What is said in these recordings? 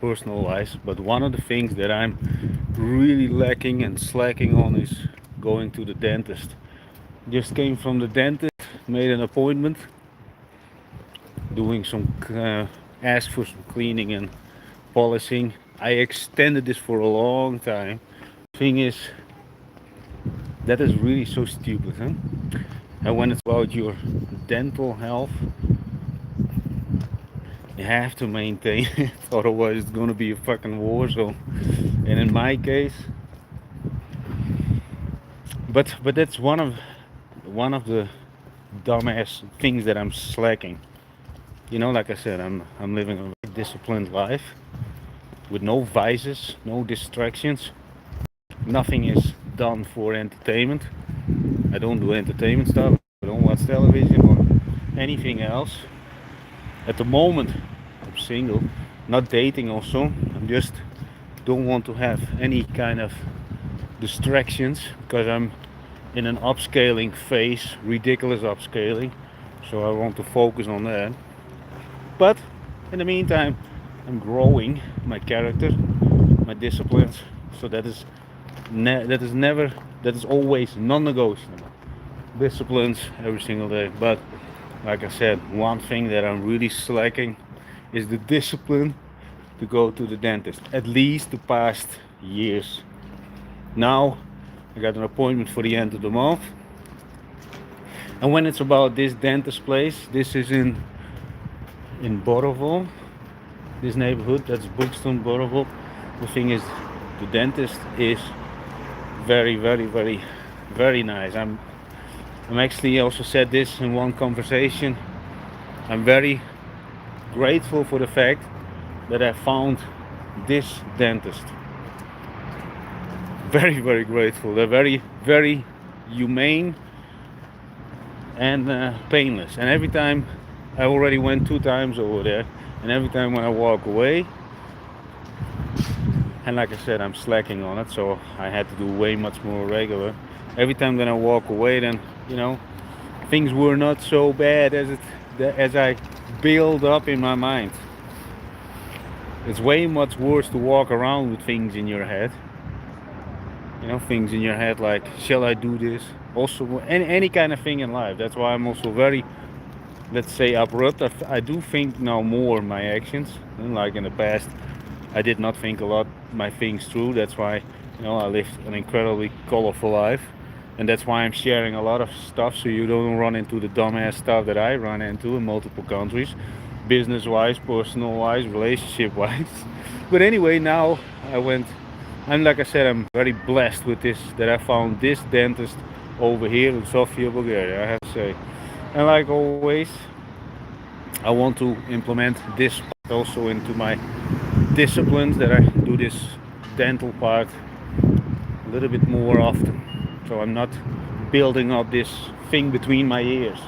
personal wise, but one of the things that I'm really lacking and slacking on is going to the dentist. Just came from the dentist, made an appointment, doing some asked for some cleaning and polishing. I extended this for a long time. Thing is, that is really so stupid, huh? And when it's about your dental health, you have to maintain it, otherwise it's gonna be a fucking war zone. And in my case, but that's one of the dumbass things that I'm slacking. You know, like I said, I'm living a very disciplined life with no vices, no distractions. Nothing is done for entertainment. I don't do entertainment stuff. I don't watch television or anything else. At the moment, I'm single, not dating also. I'm just don't want to have any kind of distractions because I'm in an upscaling phase, ridiculous upscaling. So I want to focus on that. But in the meantime, I'm growing my character, my disciplines. So that is always non-negotiable. Disciplines every single day. But like I said, one thing that I'm really slacking is the discipline to go to the dentist. At least the past years. Now I got an appointment for the end of the month. And when it's about this dentist place, this is in Borovo, this neighborhood, that's Brookstone, Borovo. The thing is, the dentist is very, very, very, very nice. I'm actually also said this in one conversation. I'm very grateful for the fact that I found this dentist. Very, very grateful. They're very, very humane and painless. And every time, I already went 2 times over there, and every time when I walk away, and like I said, I'm slacking on it, so I had to do way much more regular. Every time that I walk away, then things were not so bad as I build up in my mind. It's way much worse to walk around with things in your head. Things in your head like, shall I do this? Also, any kind of thing in life. That's why I'm also very, let's say, abrupt. I do think now more my actions. Like in the past, I did not think a lot my things through. That's why, I lived an incredibly colorful life. And that's why I'm sharing a lot of stuff, so you don't run into the dumbass stuff that I run into in multiple countries. Business-wise, personal-wise, relationship-wise. But anyway, now I'm like I said, I'm very blessed with this, that I found this dentist over here in Sofia, Bulgaria, I have to say. And like always, I want to implement this part also into my disciplines, that I do this dental part a little bit more often. So I'm not building up this thing between my ears.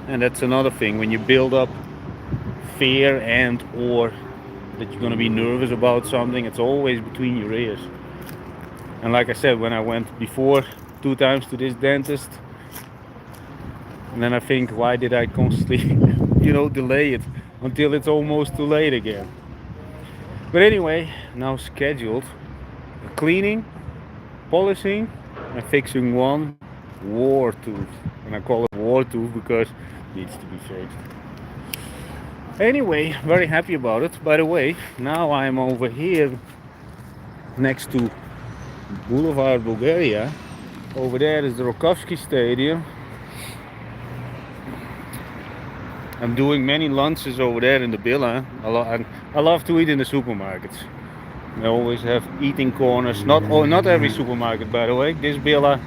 And that's another thing, when you build up fear and or that you're going to be nervous about something, it's always between your ears. And like I said, when I went before 2 times to this dentist, and then I think, why did I constantly delay it until it's almost too late again. But anyway, now scheduled cleaning, polishing, and fixing one war tooth. And I call it war tooth because it needs to be fixed. Anyway, very happy about it. By the way, now I'm over here next to Boulevard Bulgaria. Over there is the Rokovsky Stadium. I'm doing many lunches over there in the villa. I love to eat in the supermarkets. They always have eating corners. Not every supermarket, by the way. This villa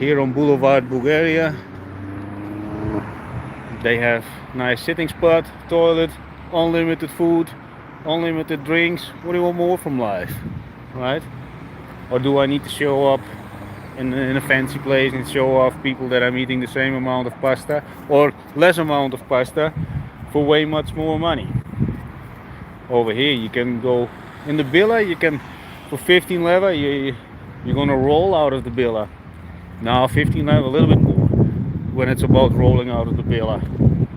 here on Boulevard Bulgaria, they have nice sitting spot, toilet, unlimited food, unlimited drinks. What do you want more from life, right? Or do I need to show up in a fancy place and show off people that I'm eating the same amount of pasta or less amount of pasta for way much more money? Over here you can go in the villa, you can, for 15 leva, you're gonna roll out of the villa. Now 15 leva, a little bit more when it's about rolling out of the villa.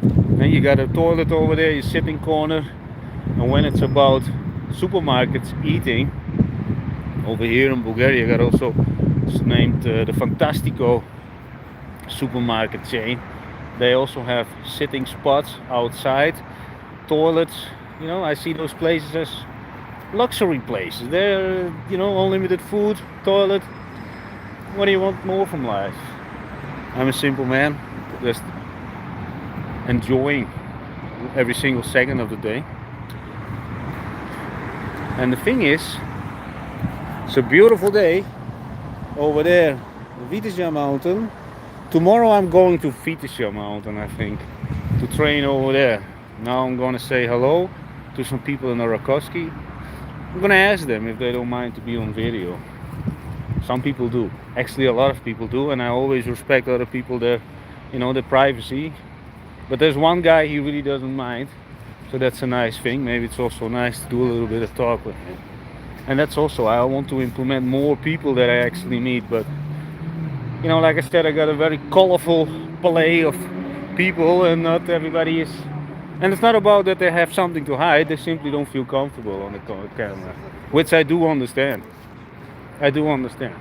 Then you got a toilet over there, your sitting corner, and when it's about supermarkets eating. Over here in Bulgaria, got also named the Fantastico supermarket chain. They also have sitting spots outside, toilets. You know, I see those places as luxury places. They're, you know, unlimited food, toilet. What do you want more from life? I'm a simple man, just enjoying every single second of the day. And the thing is, it's a beautiful day over there, Vitezja Mountain. Tomorrow I'm going to Vitezja Mountain, I think, to train over there. Now I'm gonna say hello to some people in Arakoski. I'm gonna ask them if they don't mind to be on video. Some people do. Actually, a lot of people do, and I always respect other people, their, you know, their privacy. But there's one guy, he really doesn't mind, so that's a nice thing. Maybe it's also nice to do a little bit of talk with him. And that's also, I want to implement more people that I actually meet. But you know, like I said, I got a very colorful play of people, and not everybody is. And it's not about that they have something to hide, they simply don't feel comfortable on the camera, which I do understand. I do understand.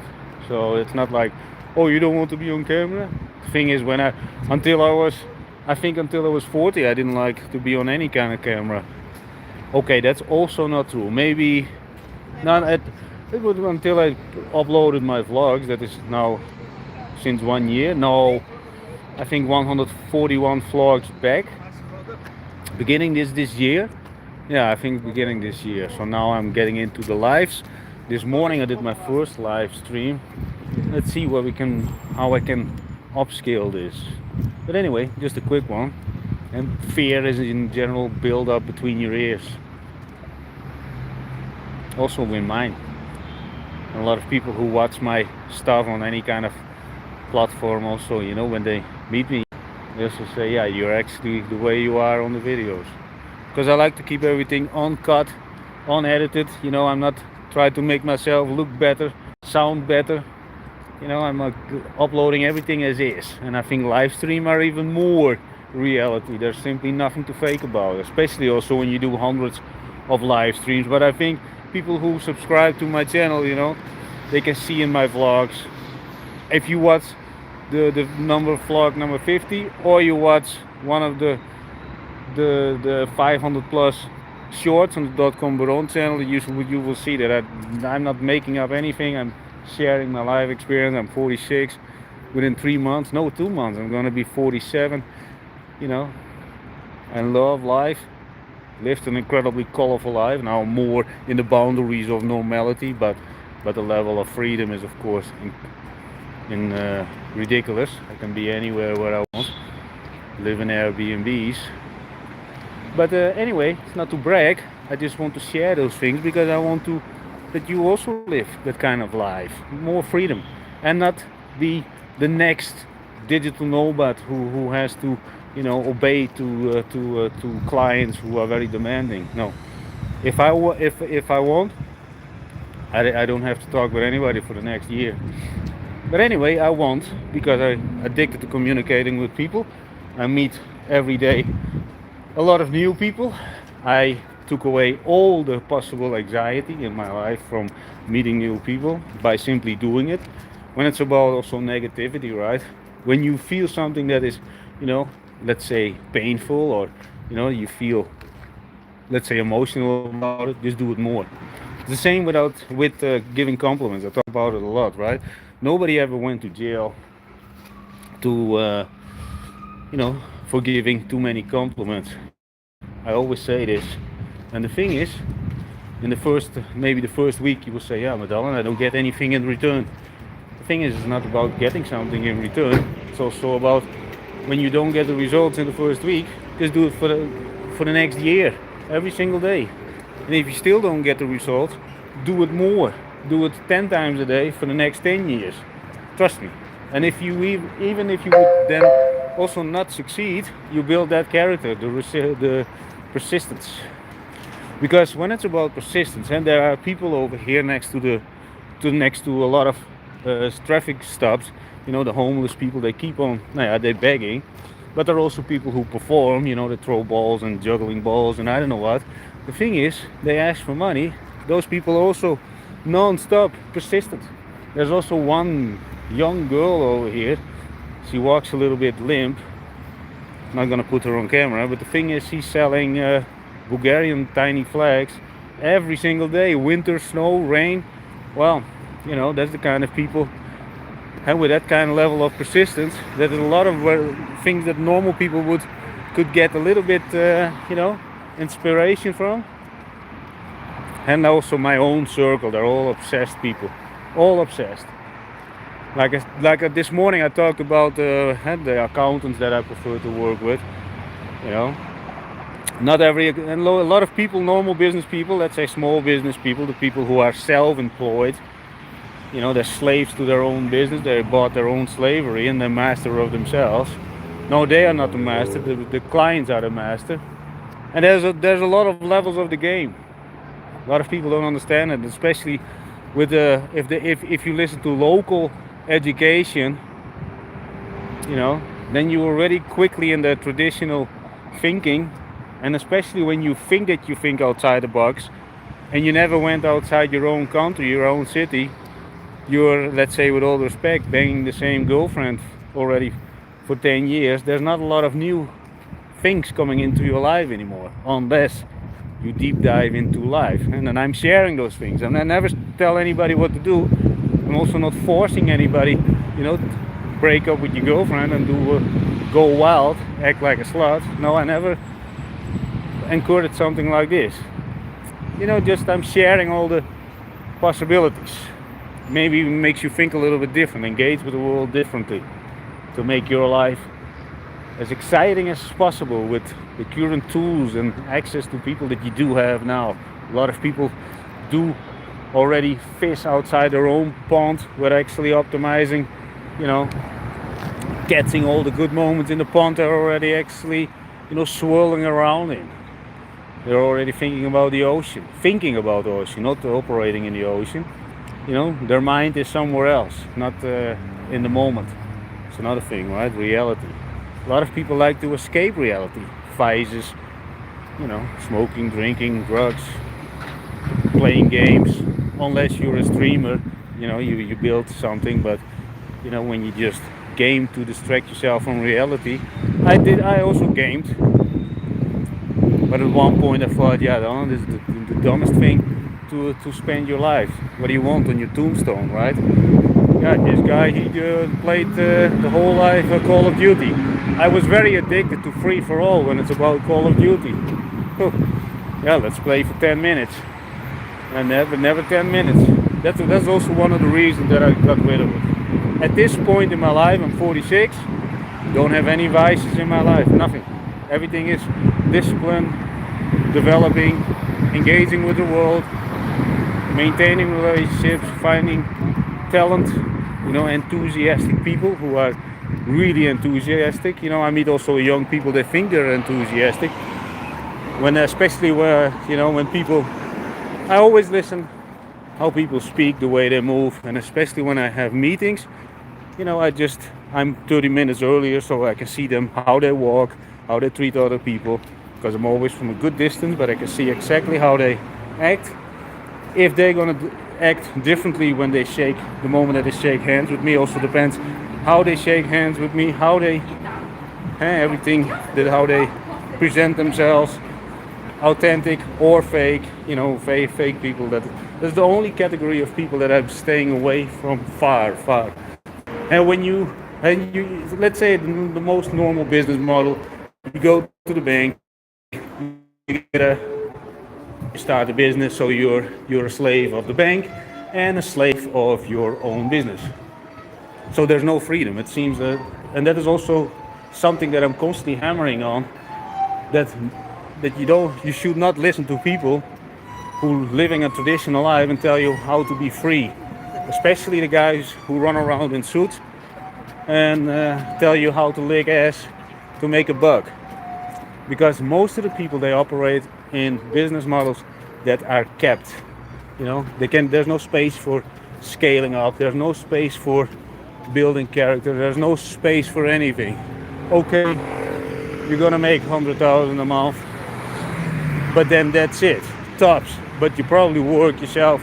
So it's not like, oh, you don't want to be on camera. The thing is, until I was 40, I didn't like to be on any kind of camera. Okay, that's also not true. Maybe not it was until I uploaded my vlogs. That is now since 1 year. No, I think 141 vlogs back. Beginning this year. Yeah, I think beginning this year. So now I'm getting into the lives. This morning I did my first live stream. Let's see how I can upscale this. But anyway, just a quick one. And fear is in general build up between your ears. Also in mine. A lot of people who watch my stuff on any kind of platform also, you know, when they meet me, they also say, yeah, you're actually the way you are on the videos. Because I like to keep everything uncut, unedited. You know, I'm not trying to make myself look better, sound better. You know, I'm uploading everything as is. And I think live stream are even more reality. There's simply nothing to fake about, especially also when you do hundreds of live streams. But I think people who subscribe to my channel, you know, they can see in my vlogs. If you watch the vlog number 50, or you watch one of the 500 plus shorts on the dotcombaron channel, you will see that I'm not making up anything. I'm sharing my life experience. I'm 46. Within 2 months, I'm gonna be 47. You know, I love life. Lived an incredibly colorful life. Now more in the boundaries of normality, but the level of freedom is, of course, ridiculous. I can be anywhere where I want. Live in Airbnbs. But anyway, it's not to brag. I just want to share those things because I want that you also live that kind of life, more freedom, and not be the next digital nomad who has to, you know, obey to clients who are very demanding. No, if I want, I don't have to talk with anybody for the next year. But anyway, I want, because I'm addicted to communicating with people. I meet every day a lot of new people. I took away all the possible anxiety in my life from meeting new people by simply doing it. When it's about also negativity, right? When you feel something that is, you know, let's say painful, or, you know, you feel, let's say, emotional about it, just do it more. It's the same with giving compliments. I talk about it a lot, right? Nobody ever went to jail to you know, for giving too many compliments. I always say this, and the thing is, in maybe the first week, you will say, yeah, Madallen, I don't get anything in return. The thing is, it's not about getting something in return. It's also about, when you don't get the results in the first week, just do it for the next year, every single day. And if you still don't get the results, do it more. Do it 10 times a day for the next 10 years. Trust me. And if you even if you would then also not succeed, you build that character, the persistence. Because when it's about persistence, and there are people over here next to a lot of traffic stops, you know, the homeless people, they keep on, they're begging. But there are also people who perform, you know, they throw balls and juggling balls and I don't know what. the thing is, they ask for money. Those people are also non-stop persistent. There's also one young girl over here. She walks a little bit limp. Not gonna put her on camera, but the thing is, she's selling Bulgarian tiny flags every single day. Winter, snow, rain. Well, you know, that's the kind of people, and with that kind of level of persistence, that is a lot of things that normal people could get a little bit, you know, inspiration from. And also my own circle, they're all obsessed people, all obsessed. Like this morning I talked about the accountants that I prefer to work with. You know, not every, and a lot of people, normal business people, let's say small business people, the people who are self-employed, you know, they're slaves to their own business, they bought their own slavery and they're master of themselves. No, they are not the master, the clients are the master. And there's a lot of levels of the game. A lot of people don't understand it, especially with if you listen to local education, you know, then you're already quickly in the traditional thinking, and especially when you think outside the box, and you never went outside your own country, your own city, you're, let's say with all respect, banging the same girlfriend already for 10 years, there's not a lot of new things coming into your life anymore, unless you deep dive into life. And then I'm sharing those things, and I never tell anybody what to do. I'm also not forcing anybody, you know, to break up with your girlfriend and go wild, act like a slut. No, I never encourage something like this. You know, just I'm sharing all the possibilities. Maybe even makes you think a little bit different, engage with the world differently, to make your life as exciting as possible with the current tools and access to people that you do have now. A lot of people do already fish outside their own pond. We're actually optimizing, you know, getting all the good moments in the pond are already actually, you know, swirling around in. They're already thinking about the ocean, not operating in the ocean. You know, their mind is somewhere else, not in the moment. It's another thing, right? Reality. A lot of people like to escape reality. Vices, you know, smoking, drinking, drugs, playing games. Unless you're a streamer, you know, you build something, but you know, when you just game to distract yourself from reality. I also gamed, but at one point I thought, yeah, this is the dumbest thing to spend your life. What do you want on your tombstone, right? Yeah, this guy, he played the whole life Call of Duty. I was very addicted to Free for All when it's about Call of Duty. Yeah, let's play for 10 minutes. And never 10 minutes. That's also one of the reasons that I got rid of it. At this point in my life, I'm 46, don't have any vices in my life, nothing. Everything is discipline, developing, engaging with the world, maintaining relationships, finding talent, you know, enthusiastic people who are really enthusiastic. You know, I meet also young people that think they're enthusiastic. Especially where, you know, when people, I always listen how people speak, the way they move, and especially when I have meetings, you know, I'm 30 minutes earlier so I can see them, how they walk, how they treat other people, because I'm always from a good distance, but I can see exactly how they act. If they're gonna act differently when they shake, the moment that they shake hands with me, also depends how they shake hands with me, how they, everything, how they present themselves, authentic or fake, you know, fake people. That's the only category of people that I'm staying away from far. And when you let's say the most normal business model, you go to the bank, you start a business, so you're a slave of the bank and a slave of your own business. So there's no freedom. It seems that, and that is also something that I'm constantly hammering on, that you should not listen to people who living a traditional life and tell you how to be free, especially the guys who run around in suits and tell you how to lick ass to make a buck. Because most of the people, they operate in business models that are kept. You know, there's no space for scaling up, there's no space for building character, there's no space for anything. Okay, you're gonna make 100,000 a month. but then that's it, tops. But you probably work yourself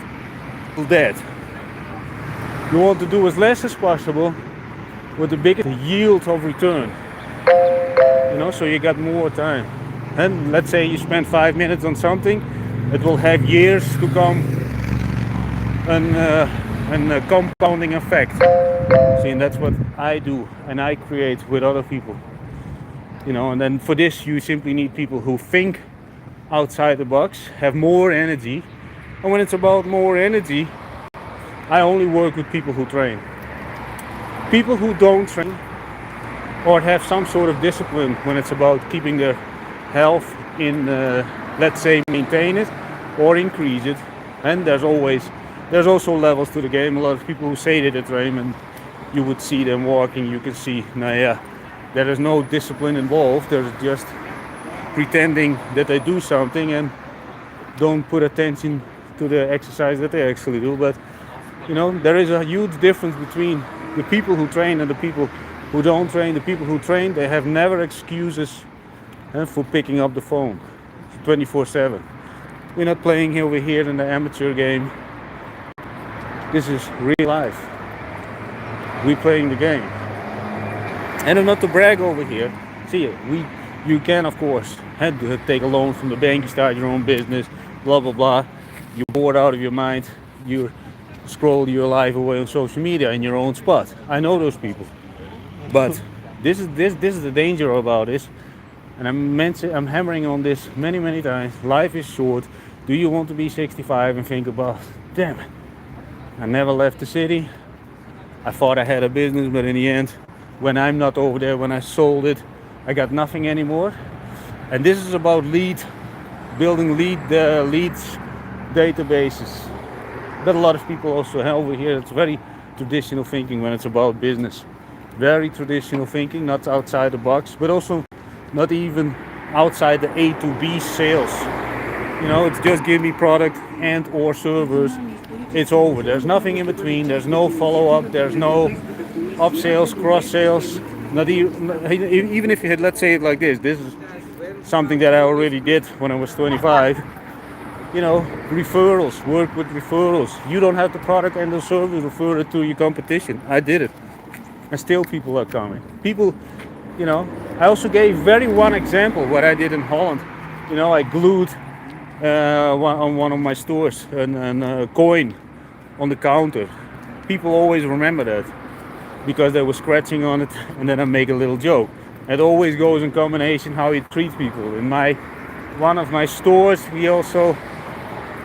to death. You want to do as less as possible with the biggest yield of return, so you got more time. And let's say you spend 5 minutes on something, it will have years to come, and a compounding effect. See, and that's what I do and I create with other people. And then for this you simply need people who think outside the box, have more energy. And when it's about more energy, I only work with people who train. People who don't train or have some sort of discipline when it's about keeping their health in, let's say, maintain it or increase it. And there's also levels to the game. A lot of people who say that they train, and you would see them walking, you can see, there is no discipline involved. There's just pretending that they do something and don't put attention to the exercise that they actually do. But there is a huge difference between the people who train and the people who don't train. The people who train, they have never excuses for picking up the phone 24/7. We're not playing over here in the amateur game. This is real life. We're playing the game. And not to brag over here. See, you can of course have to take a loan from the bank, you start your own business, blah blah blah. You're bored out of your mind. You scroll your life away on social media in your own spot. I know those people. But this is the danger about this. And I'm hammering on this many times. Life is short. Do you want to be 65 and think about, damn it, I never left the city. I thought I had a business, but in the end, when I'm not over there, when I sold it, I got nothing anymore. And this is about building leads databases. But a lot of people also have over here. It's very traditional thinking when it's about business. Very traditional thinking, not outside the box, but also not even outside the A to B sales. It's just give me product and or servers. It's over. There's nothing in between. There's no follow-up. There's no upsales, cross-sales. Not even if you had, let's say it like this. This is something that I already did when I was 25. Referrals. Work with referrals. You don't have the product and the service, refer it to your competition. I did it. And still people are coming. People, I also gave one example what I did in Holland. I glued on one of my stores a coin on the counter. People always remember that because they were scratching on it, and then I make a little joke. It always goes in combination how you treat people. In one of my stores, we also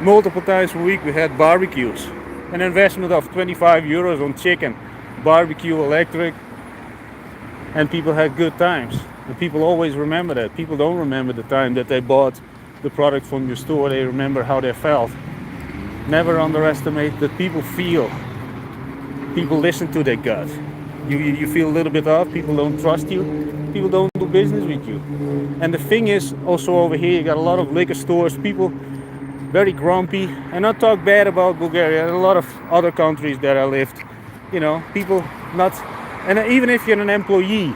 multiple times a week we had barbecues. An investment of 25 euros on chicken, barbecue, electric, and people had good times. And people always remember that. People don't remember the time that they bought the product from your store. They remember how they felt. Never underestimate that people feel. People listen to their gut. You feel a little bit off, people don't trust you, people don't do business with you. And the thing is, also over here, you got a lot of liquor stores, people very grumpy. And not talk bad about Bulgaria, a lot of other countries that I lived. People not, and even if you're an employee,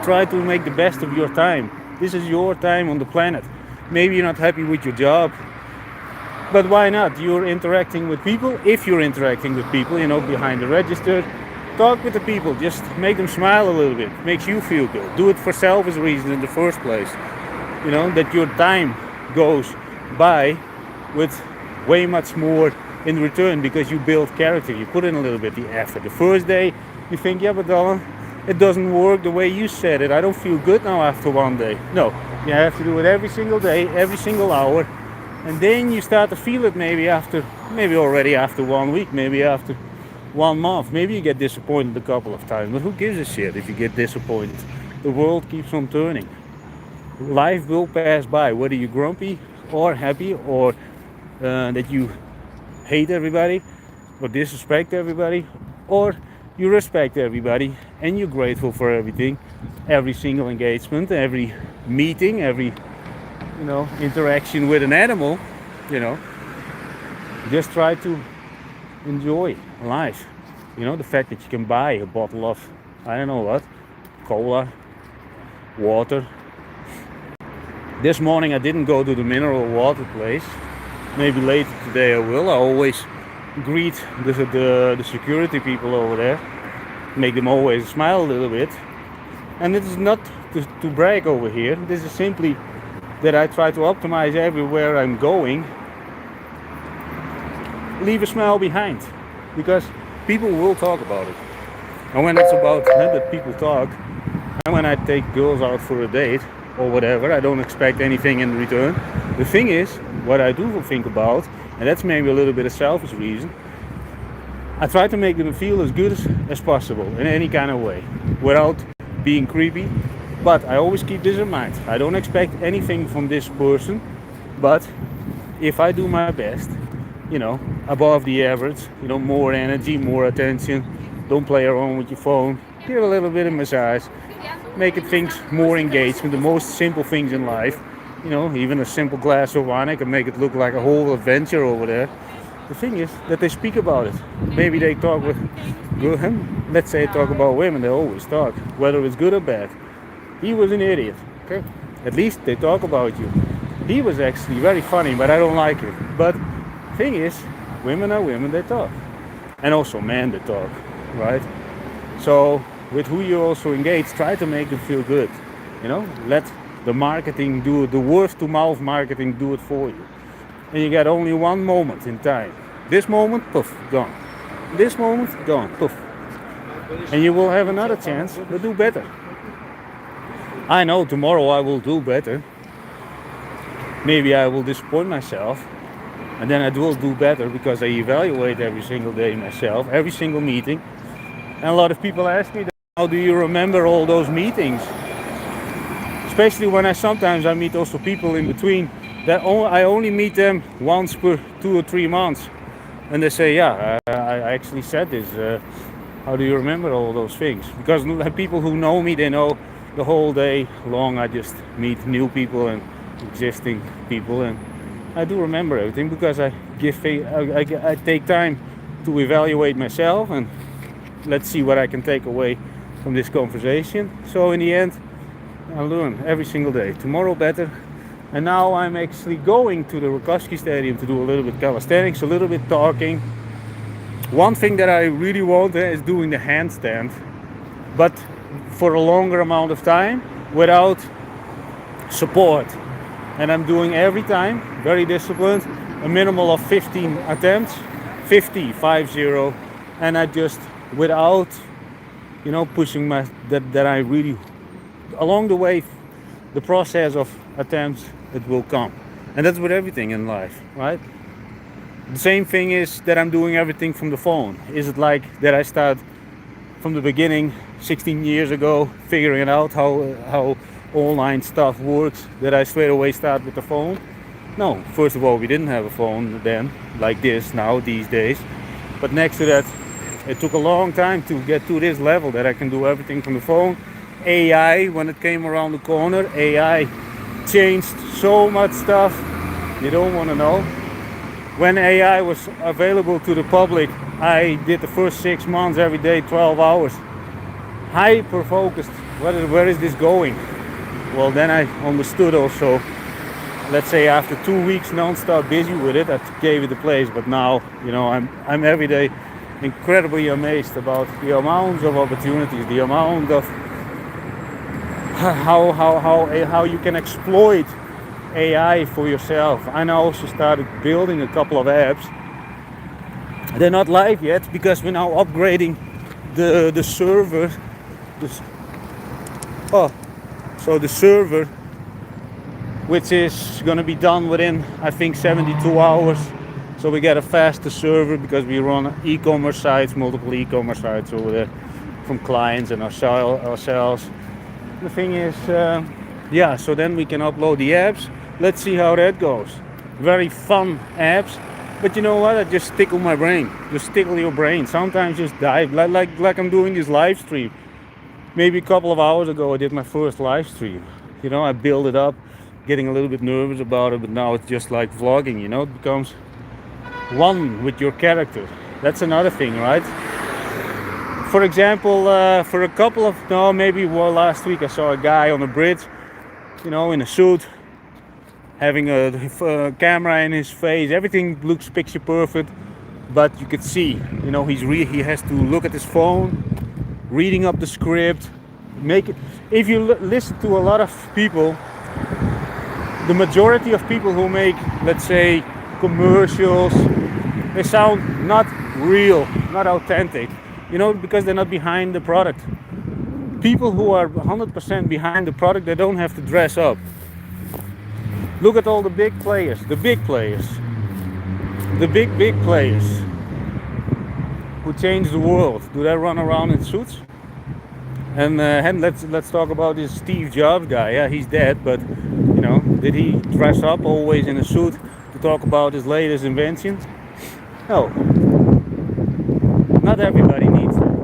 try to make the best of your time. This is your time on the planet. Maybe you're not happy with your job, but why not? You're interacting with people. If you're interacting with people, behind the register, talk with the people. Just make them smile a little bit. Makes you feel good. Do it for selfish reasons in the first place. That your time goes by with way much more in return because you build character. You put in a little bit the effort. The first day you think, yeah, but it doesn't work the way you said it. I don't feel good now after one day. No, you have to do it every single day, every single hour. And then you start to feel it maybe already after 1 week, maybe after 1 month. Maybe you get disappointed a couple of times, but who gives a shit if you get disappointed? The world keeps on turning. Life will pass by, whether you're grumpy or happy or that you hate everybody or disrespect everybody, or you respect everybody and you're grateful for everything, every single engagement, every meeting, every interaction with an animal. Just try to enjoy life. The fact that you can buy a bottle of, I don't know what, cola, water, This morning I didn't go to the mineral water place. Maybe later today I will. I always greet the security people over there, make them always smile a little bit. And it is not to brag over here. This is simply that I try to optimize everywhere I'm going. Leave a smile behind, because people will talk about it. And when it's about that people talk, and when I take girls out for a date or whatever, I don't expect anything in return. The thing is, what I do think about, and that's maybe a little bit of selfish reason, I try to make them feel as good as possible in any kind of way, without being creepy. But I always keep this in mind. I don't expect anything from this person, but if I do my best, you know, above the average, you know, more energy, more attention, don't play around with your phone, give a little bit of massage, make it things more engagement, the most simple things in life, you know, even a simple glass of wine, I can make it look like a whole adventure over there. The thing is that they speak about it. Maybe they talk with, let's say talk about women, they always talk, whether it's good or bad. He was an idiot, okay? At least they talk about you. He was actually very funny, but I don't like it. But thing is, women are women, they talk. And also men, they talk, right? So with who you also engage, try to make them feel good. You know, let the marketing do it, the word to mouth marketing do it for you. And you get only one moment in time. This moment, poof, gone. This moment, gone, poof. And you will have another chance to do better. I know tomorrow I will do better. Maybe I will disappoint myself. And then I will do better because I evaluate every single day myself, every single meeting. And a lot of people ask me, how do you remember all those meetings? Especially when sometimes I meet also people in between that I only meet them once per 2 or 3 months. And they say, yeah, I actually said this. How do you remember all those things? Because people who know me, they know the whole day long I just meet new people and existing people, and I do remember everything because I take time to evaluate myself, and let's see what I can take away from this conversation. So in the end, I learn every single day. Tomorrow better. And now I'm actually going to the Rakowski Stadium to do a little bit calisthenics, a little bit talking. One thing that I really want is doing the handstand, but for a longer amount of time without support. And I'm doing every time, very disciplined, a minimal of 15 attempts, 50, and I just, without, you know, pushing that I really, along the way, the process of attempts, it will come. And that's with everything in life, right? The same thing is that I'm doing everything from the phone. Is it like that I start from the beginning 16 years ago figuring out how online stuff works, that I straight away start with the phone? No, first of all, we didn't have a phone then like this now these days. But next to that, it took a long time to get to this level that I can do everything from the phone. AI, when it came around the corner, AI changed so much stuff you don't want to know. When AI was available to the public, I did the first 6 months every day, 12 hours. Hyper focused. Where is this going? Well, then I understood also, let's say after 2 weeks non-stop busy with it, I gave it a place. But now, you know, I'm every day incredibly amazed about the amount of opportunities, the amount of how you can exploit AI for yourself. I now also started building a couple of apps. They're not live yet because we're now upgrading the server. So the server, which is going to be done within, I think, 72 hours. So we get a faster server because we run e-commerce sites, multiple e-commerce sites over there from clients and ourselves. The thing is, yeah, so then we can upload the apps. Let's see how that goes. Very fun apps. But you know what? I just tickle my brain. Just tickle your brain. Sometimes just dive. Like I'm doing this live stream. Maybe a couple of hours ago I did my first live stream. You know, I build it up, getting a little bit nervous about it, but now it's just like vlogging, you know, it becomes one with your character. That's another thing, right? For example, for a couple of, maybe last week I saw a guy on a bridge, you know, in a suit, having a camera in his face. Everything looks picture perfect, but you could see, you know, he has to look at his phone, reading up the script, make it. If you listen to a lot of people, the majority of people who make, let's say, commercials, they sound not real, not authentic, you know, because they're not behind the product. People who are 100% behind the product, they don't have to dress up. Look at all the big players, the big players who change the world. Do they run around in suits? And let's talk about this Steve Jobs guy. Yeah, he's dead, but you know, did he dress up always in a suit to talk about his latest invention? No. Not everybody needs that.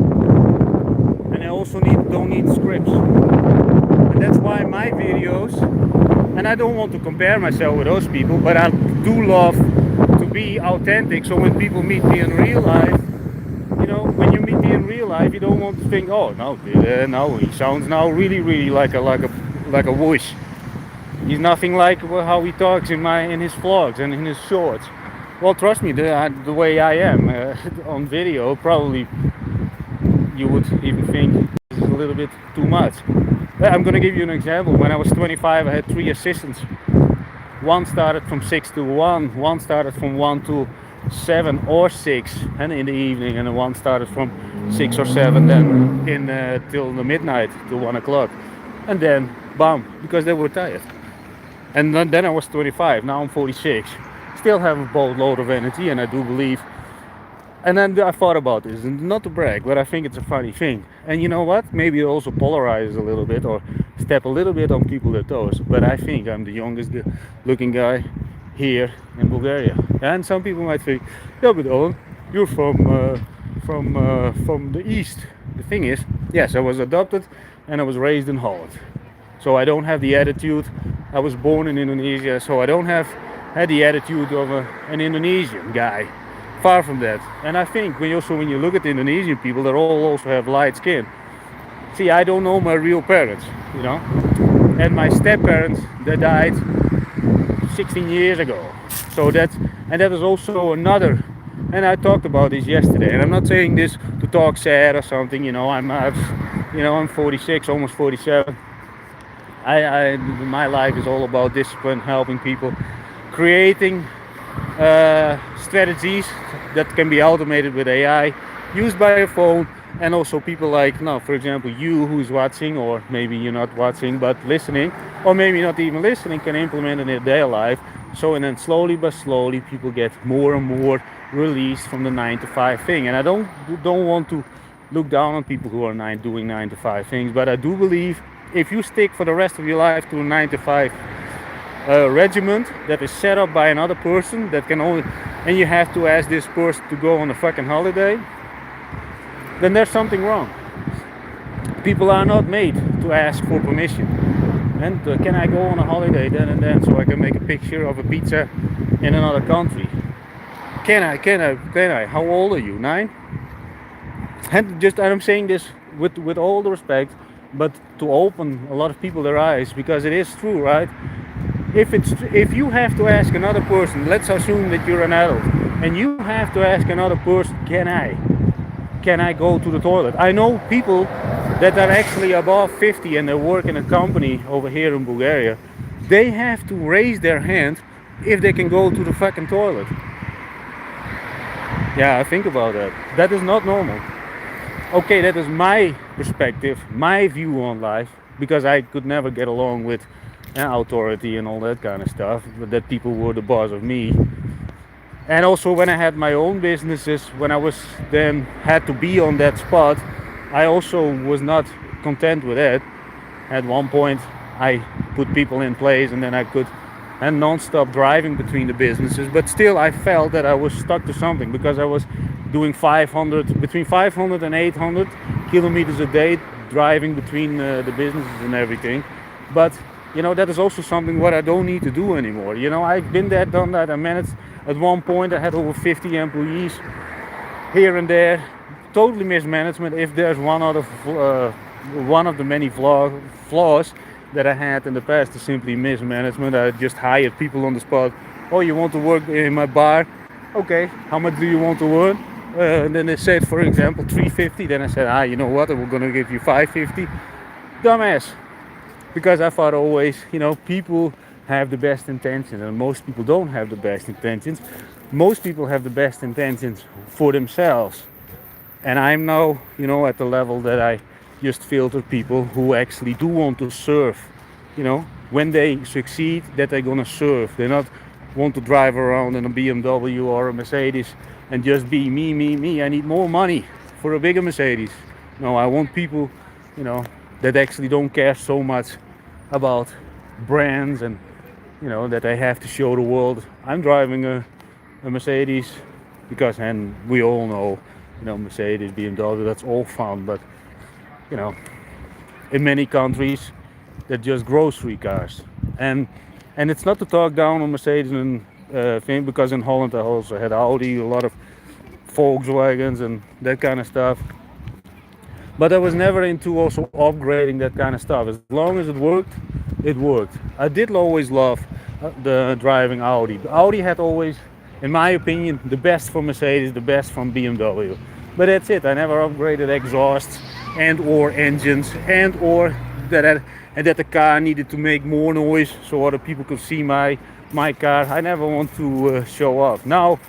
And I also don't need scripts. And that's why my videos, and I don't want to compare myself with those people, but I do love to be authentic. So when people meet me in real life, you know, when you meet me in real life, you don't want to think, oh no, he sounds now really like a whoosh. He's nothing like how he talks in his vlogs and in his shorts. Well, trust me, the way I am on video, probably you would even think this is a little bit too much. I'm gonna give you an example. When I was 25, I had 3 assistants. One started from 6 to 1, one started from 1 to 7 or 6 and in the evening, and one started from 6 or 7 then till the midnight, till 1 o'clock, and then bam, because they were tired. And then I was 25, now I'm 46, still have a boatload of energy, and I do believe. And then I thought about this, and not to brag, but I think it's a funny thing. And you know what, maybe it also polarizes a little bit or step a little bit on people's toes, but I think I'm the youngest looking guy here in Bulgaria. And some people might think, yeah, but Owen, you're from the east. The thing is, yes, I was adopted and I was raised in Holland, so I don't have the attitude. I was born in Indonesia, so I don't had the attitude of an Indonesian guy. Far from that. And I think when you look at the Indonesian people, they all also have light skin. See, I don't know my real parents, you know, and my step parents, they died 16 years ago. So that is also another. And I talked about this yesterday, and I'm not saying this to talk sad or something. You know, I'm 46, almost 47. My life is all about discipline, helping people, creating strategies that can be automated with AI, used by a phone, and also people like, now, for example, you who's watching, or maybe you're not watching but listening, or maybe not even listening, can implement it in their life. So, and then slowly but slowly, people get more and more released from the 9 to 5 thing. And I don't want to look down on people who are doing 9 to 5 things, but I do believe if you stick for the rest of your life to a 9 to 5 regiment that is set up by another person, that can only, and you have to ask this person to go on a fucking holiday, then there's something wrong. People are not made to ask for permission. And can I go on a holiday then and then so I can make a picture of a pizza in another country? Can I? How old are you? 9? And I'm saying this with all the respect, but to open a lot of people their eyes, because it is true, right? If you have to ask another person, let's assume that you're an adult, and you have to ask another person, can I go to the toilet? I know people that are actually above 50 and they work in a company over here in Bulgaria. They have to raise their hand if they can go to the fucking toilet. Yeah, think about that. That is not normal. Okay, that is my perspective, my view on life, because I could never get along with authority and all that kind of stuff, but that people were the boss of me. And also when I had my own businesses, when I was then had to be on that spot, I also was not content with that. At one point I put people in place, and then I could and non-stop driving between the businesses, but still I felt that I was stuck to something, because I was doing between 500 and 800 kilometers a day driving between the businesses and everything. But you know, that is also something what I don't need to do anymore. You know, I've been there, done that. I managed at one point, I had over 50 employees here and there. Totally mismanagement. If there's one of the many flaws, that I had in the past is simply mismanagement. I just hired people on the spot. Oh, you want to work in my bar? Okay, how much do you want to earn? And then they said, for example, 350. Then I said, you know what? We're gonna give you 550. Dumbass. Because I thought always, people have the best intentions, and most people don't have the best intentions. Most people have the best intentions for themselves. And I'm now, at the level that I just filter people who actually do want to serve. When they succeed, that they're gonna serve. They're not want to drive around in a BMW or a Mercedes and just be me, me, me. I need more money for a bigger Mercedes. No, I want people, that actually don't care so much about brands and, that they have to show the world. I'm driving a Mercedes because, and we all know, Mercedes, BMW, that's all fun, but in many countries they're just grocery cars. And it's not to talk down on Mercedes and thing, because in Holland I also had Audi, a lot of Volkswagens and that kind of stuff. But I was never into also upgrading that kind of stuff. As long as it worked, it worked. I did always love the driving Audi. Audi had always, in my opinion, the best from Mercedes, the best from BMW. But that's it. I never upgraded exhausts and or engines and or that the car needed to make more noise so other people could see my car. I never want to show off. Now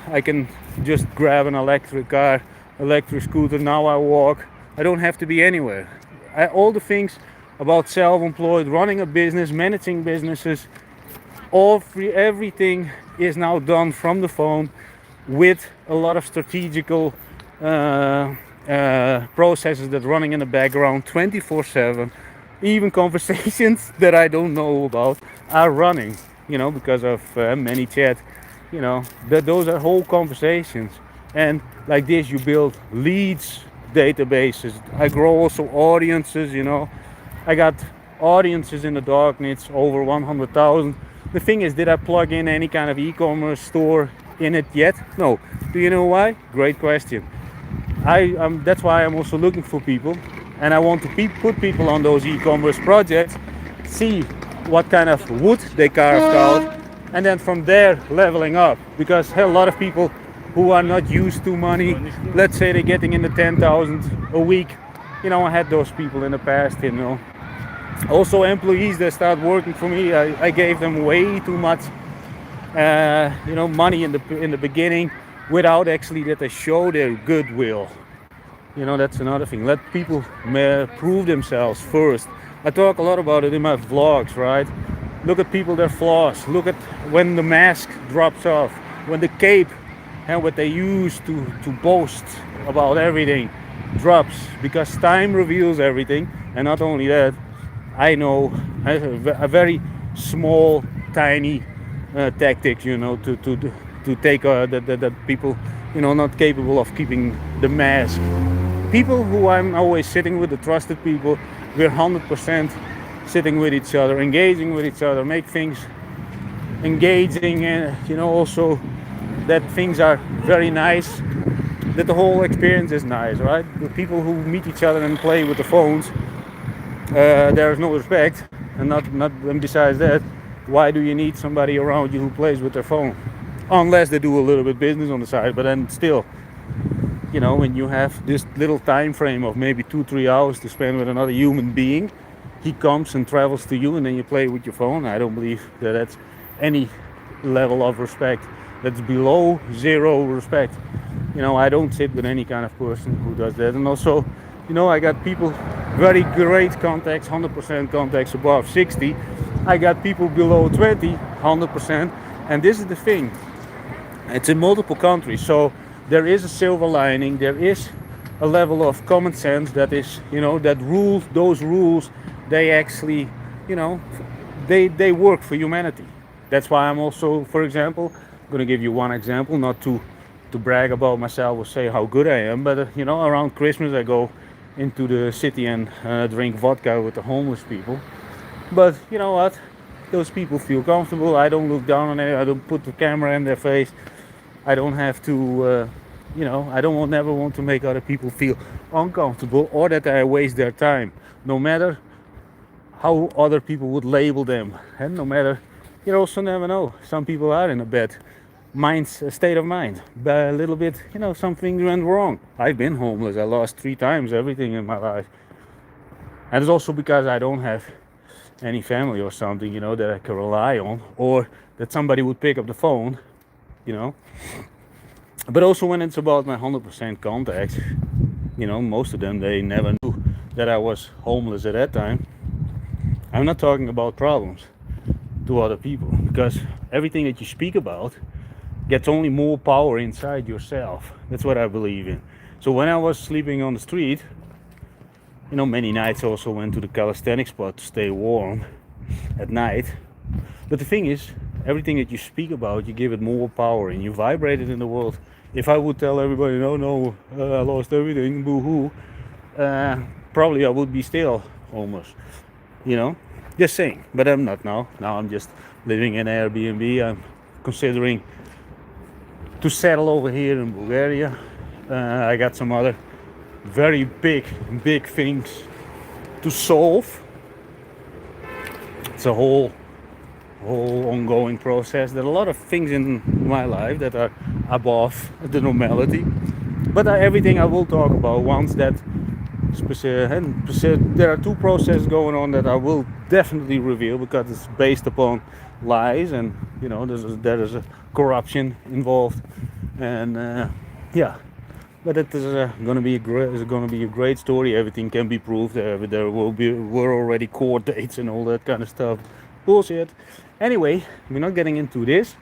I can just grab an electric car, electric scooter. Now I walk. I don't have to be anywhere. All the things about self-employed, running a business, managing businesses, everything is now done from the phone with a lot of strategical processes that running in the background 24/7. Even conversations that I don't know about are running, because of ManyChat. Those are whole conversations. And like this, you build leads databases. I grow also audiences. I got audiences in the darknets over 100,000. The thing is, did I plug in any kind of e-commerce store in it yet? No. Do you know why? Great question. That's why I'm also looking for people, and I want to put people on those e-commerce projects, see what kind of wood they carved out, and then from there leveling up. Because a lot of people who are not used to money, let's say they're getting in the 10,000 a week. I had those people in the past. Also employees that start working for me, I gave them way too much money in the beginning without actually that they show their goodwill. That's another thing. Let people prove themselves first. I talk a lot about it in my vlogs, right? Look at people, their flaws. Look at when the mask drops off, when the cape and what they use to boast about everything drops, because time reveals everything. And not only that, I know a very small, tiny tactics, to take that people, not capable of keeping the mask. People who I'm always sitting with, the trusted people, we're 100% sitting with each other, engaging with each other, make things engaging, and also that things are very nice, that the whole experience is nice, right? The people who meet each other and play with the phones, there is no respect, and and besides that, why do you need somebody around you who plays with their phone? Unless they do a little bit business on the side, but then still, when you have this little time frame of maybe 2-3 hours to spend with another human being, he comes and travels to you and then you play with your phone. I don't believe that that's any level of respect. That's below zero respect. I don't sit with any kind of person who does that. And also, I got people, very great contacts, 100% contacts above 60. I got people below 20, 100%. And this is the thing. It's in multiple countries. So there is a silver lining. There is a level of common sense that is, that those rules, they actually, they work for humanity. That's why I'm also, for example, going to give you one example, not to brag about myself or say how good I am, but around Christmas I go into the city and drink vodka with the homeless people. But you know what? Those people feel comfortable. I don't look down on it. I don't put the camera in their face. I don't have to, never want to make other people feel uncomfortable or that I waste their time. No matter how other people would label them. And no matter, you also never know. Some people are in a bad state of mind. But a little bit, something went wrong. I've been homeless. I lost 3 times everything in my life. And it's also because I don't have any family or something, that I can rely on, or that somebody would pick up the phone, But also when it's about my 100% contacts, most of them, they never knew that I was homeless at that time. I'm not talking about problems to other people, because everything that you speak about gets only more power inside yourself. That's what I believe in. So when I was sleeping on the street, many nights I also went to the calisthenics spot to stay warm at night. But the thing is, everything that you speak about, you give it more power and you vibrate it in the world. If I would tell everybody, no, I lost everything, boo-hoo, probably I would be still homeless, Just saying. But I'm not now. Now I'm just living in Airbnb. I'm considering to settle over here in Bulgaria. I got some other very big things to solve. It's a whole ongoing process. There are a lot of things in my life that are above the normality, but everything I will talk about once that there are 2 processes going on that I will definitely reveal, because it's based upon lies, and there is a corruption involved, and but it is going to be a great story. Everything can be proved. There were already court dates and all that kind of stuff. Bullshit. Anyway, we're not getting into this.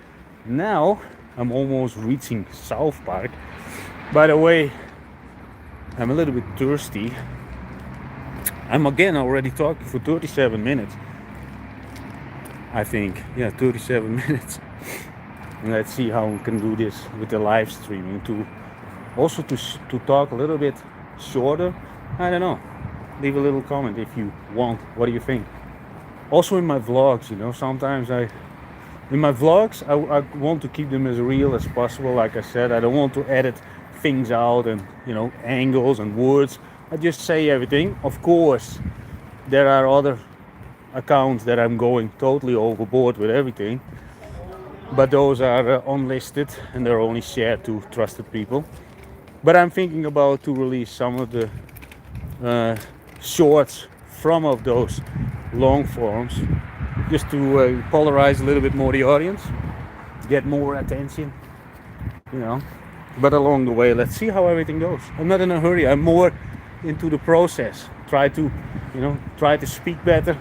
Now I'm almost reaching South Park. By the way, I'm a little bit thirsty. I'm again already talking for 37 minutes. I think, 37 minutes. And let's see how we can do this with the live streaming too. Also to talk a little bit shorter. I don't know. Leave a little comment if you want. What do you think? Also in my vlogs, sometimes in my vlogs, I want to keep them as real as possible. Like I said, I don't want to edit things out and, angles and words. I just say everything. Of course, there are other accounts that I'm going totally overboard with everything. But those are unlisted and they're only shared to trusted people. But I'm thinking about to release some of the shorts from of those long forms, just to polarize a little bit more the audience, get more attention, But along the way, let's see how everything goes. I'm not in a hurry. I'm more into the process. Try to speak better.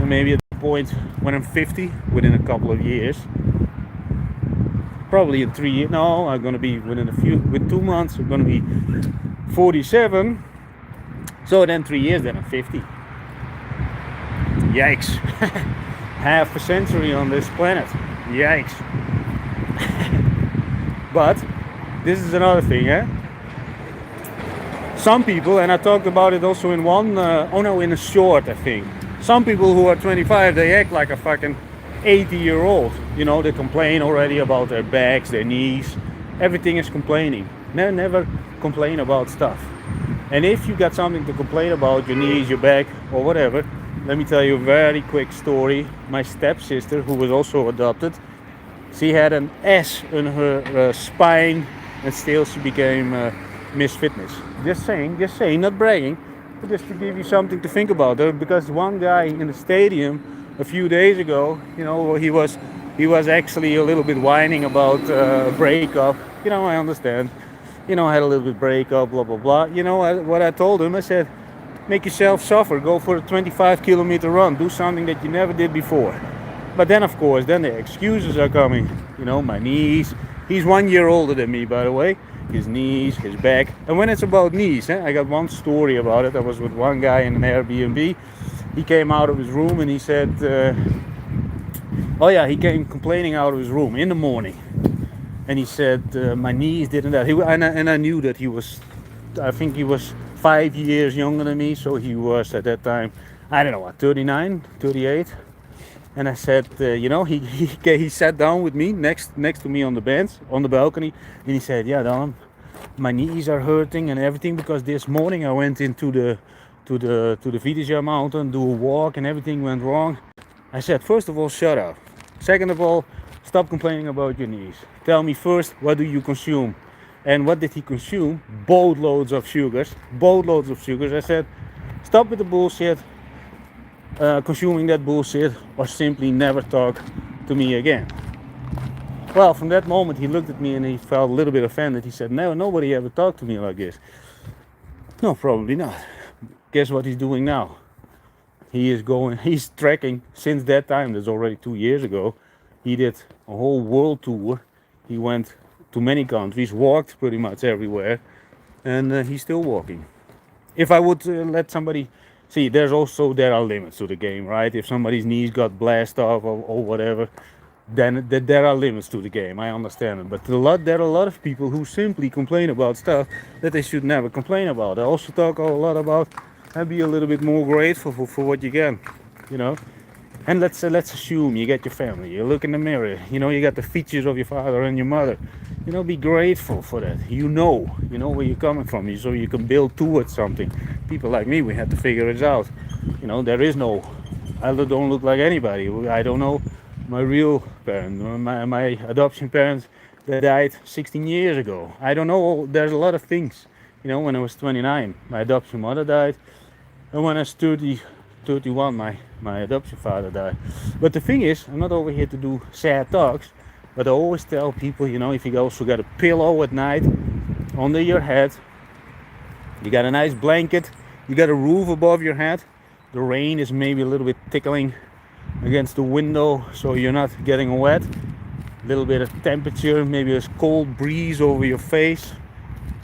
And maybe at the point when I'm 50, within a couple of years, probably in 3 years. No, I'm gonna be with 2 months. I'm gonna be 47. So then 3 years, then I'm 50. Yikes. Half a century on this planet. Yikes. But this is another thing, Some people, and I talked about it also in in a short, I think. Some people who are 25, they act like a fucking 80-year-old. They complain already about their backs, their knees. Everything is complaining. Never complain about stuff. And if you got something to complain about, your knees, your back, or whatever, let me tell you a very quick story. My stepsister, who was also adopted, she had an S in her spine, and still she became Miss Fitness. Just saying, not bragging, but just to give you something to think about. Because one guy in the stadium a few days ago, he was actually a little bit whining about a breakup. I understand. I had a little bit breakup, blah blah blah. What I told him, I said, make yourself suffer. Go for a 25-kilometer run. Do something that you never did before. But then, of course, the excuses are coming. My knees. He's 1 year older than me, by the way. His knees, his back. And when it's about knees, I got one story about it. I was with one guy in an Airbnb. He came out of his room and he said, he came complaining out of his room in the morning. And he said, my knees didn't that. And I knew that I think he was 5 years younger than me. So he was at that time, I don't know what, 39, 38. And I said, he sat down with me next to me on the bench, on the balcony. And he said, Don, my knees are hurting and everything because this morning I went into to the Vidisha mountain, do a walk, and everything went wrong. I said, first of all, shut up. Second of all, stop complaining about your knees. Tell me first, what do you consume? And what did he consume? Boatloads of sugars. Boatloads of sugars. I said, stop with the bullshit, consuming that bullshit, or simply never talk to me again. Well, from that moment, he looked at me and he felt a little bit offended. He said, no, nobody ever talked to me like this. No, probably not. Guess what he's doing now? He's trekking since that time. That's already 2 years ago. He did a whole world tour. He went to many countries, walked pretty much everywhere, and he's still walking. If I would let somebody see, there are limits to the game, right? If somebody's knees got blasted off or whatever, then there are limits to the game. I understand it, but there are a lot of people who simply complain about stuff that they should never complain about. I also talk a lot about be a little bit more grateful for what you get, you know. And let's assume you get your family. You look in the mirror, you know, you got the features of your father and your mother. You know, be grateful for that. You know where you're coming from, so you can build towards something. People like me, we have to figure it out. You know, I don't look like anybody. I don't know my real parents, my adoption parents that died 16 years ago. I don't know. There's a lot of things. You know, when I was 29, my adoption mother died. And when I was 31, my adoption father died. But the thing is, I'm not over here to do sad talks, but I always tell people, you know, if you also got a pillow at night under your head, you got a nice blanket, you got a roof above your head, the rain is maybe a little bit tickling against the window so you're not getting wet, a little bit of temperature, maybe a cold breeze over your face,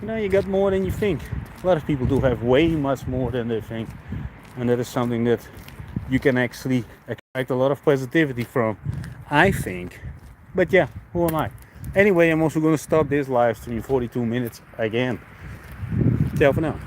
you know, you got more than you think. A lot of people do have way much more than they think, and that is something that you can actually extract a lot of positivity from, I think. But yeah, who am I? Anyway, I'm also going to stop this live stream 42 minutes again. Ciao for now.